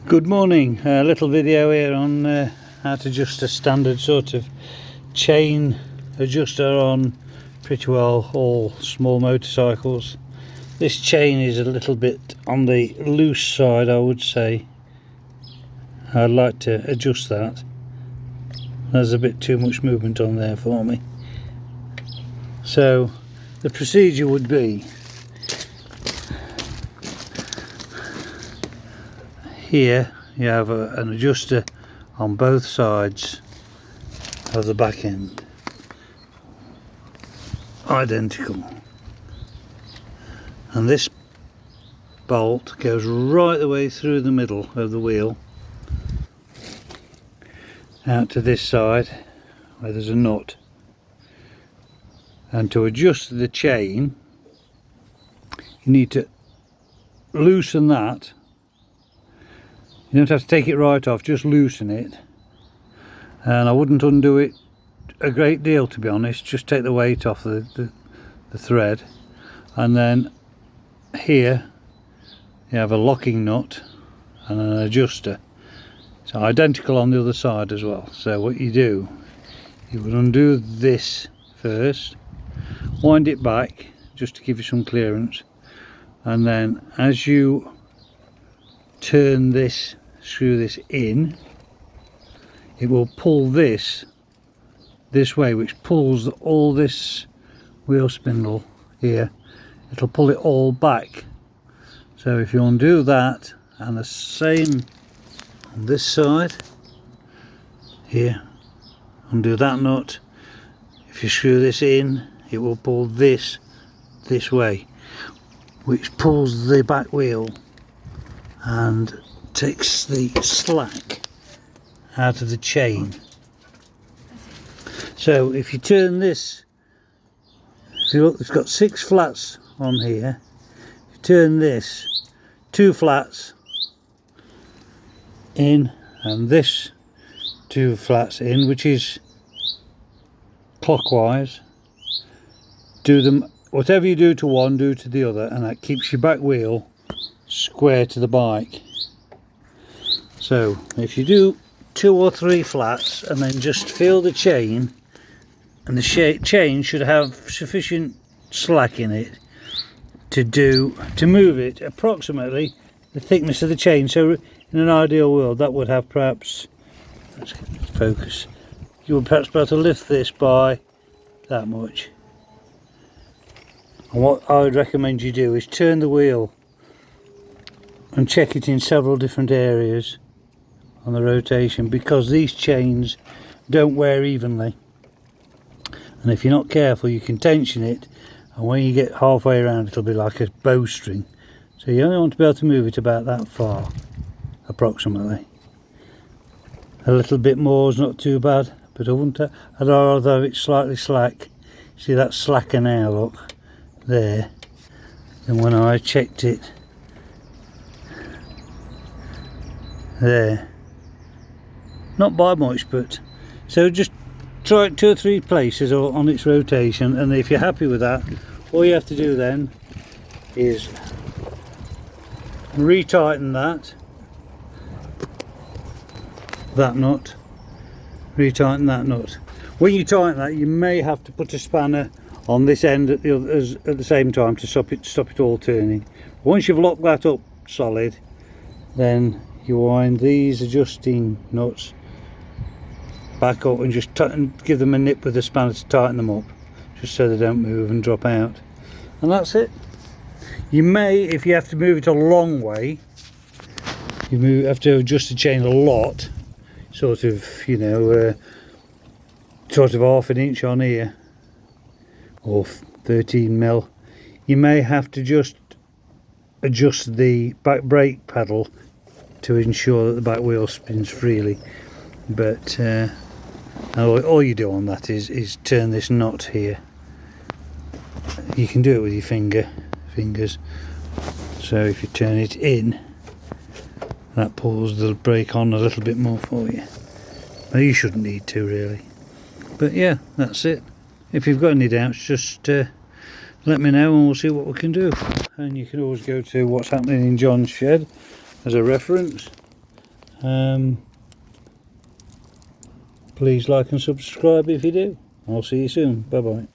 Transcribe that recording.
Good morning. A little video here on how to adjust a standard sort of chain adjuster on pretty well all small motorcycles. This chain is a little bit on the loose side, I would say. I'd like to adjust that. There's a bit too much movement on there for me. So the procedure would be here you have an adjuster on both sides of the back end, identical, and this bolt goes right the way through the middle of the wheel out to this side where there's a nut. And to adjust the chain you need to loosen that. You don't have to take it right off, just loosen it. And I wouldn't undo it a great deal, to be honest. Just take the weight off the thread. And then here you have a locking nut and an adjuster. It's identical on the other side as well. So what you do, you would undo this first, wind it back just to give you some clearance, and then as you turn this, screw this in, it will pull this way, which pulls all this wheel spindle here. It'll pull it all back. So if you undo that, and the same on this side here, undo that nut, if you screw this in, it will pull this way, which pulls the back wheel and takes the slack out of the chain. So if you turn this, if you look, it's got 6 flats on here. If you turn this 2 flats in and this 2 flats in, which is clockwise, do them, whatever you do to one, do to the other, and that keeps your back wheel square to the bike. So if you do 2 or 3 flats and then just feel the chain, and the chain should have sufficient slack in it to move it approximately the thickness of the chain. So in an ideal world that would have perhaps, let's focus, you would perhaps be able to lift this by that much. And what I would recommend you do is turn the wheel and check it in several different areas on the rotation, because these chains don't wear evenly, and if you're not careful you can tension it, and when you get halfway around it'll be like a bowstring. So you only want to be able to move it about that far, approximately. A little bit more is not too bad, but I wouldn't, I'd rather have it slightly slack. See, that's slacker now, look there, than when I checked it there. Not by much, but so just try it 2 or 3 places on its rotation, and if you're happy with that, all you have to do then is retighten that nut, retighten that nut. When you tighten that, you may have to put a spanner on this end at the same time to stop it all turning. Once you've locked that up solid, then you wind these adjusting nuts back up and just give them a nip with the spanner to tighten them up, just so they don't move and drop out. And that's it. You may, if you have to move it a long way, you have to adjust the chain a lot, sort of, you know, sort of ½ an inch on here, or 13mm, you may have to just adjust the back brake pedal to ensure that the back wheel spins freely. But all you do on that is turn this knot here. You can do it with your fingers. So if you turn it in, that pulls the brake on a little bit more for you. Well, you shouldn't need to really. But yeah, that's it. If you've got any doubts, just let me know and we'll see what we can do. And you can always go to what's happening in John's shed as a reference. Please like and subscribe if you do. I'll see you soon. Bye bye.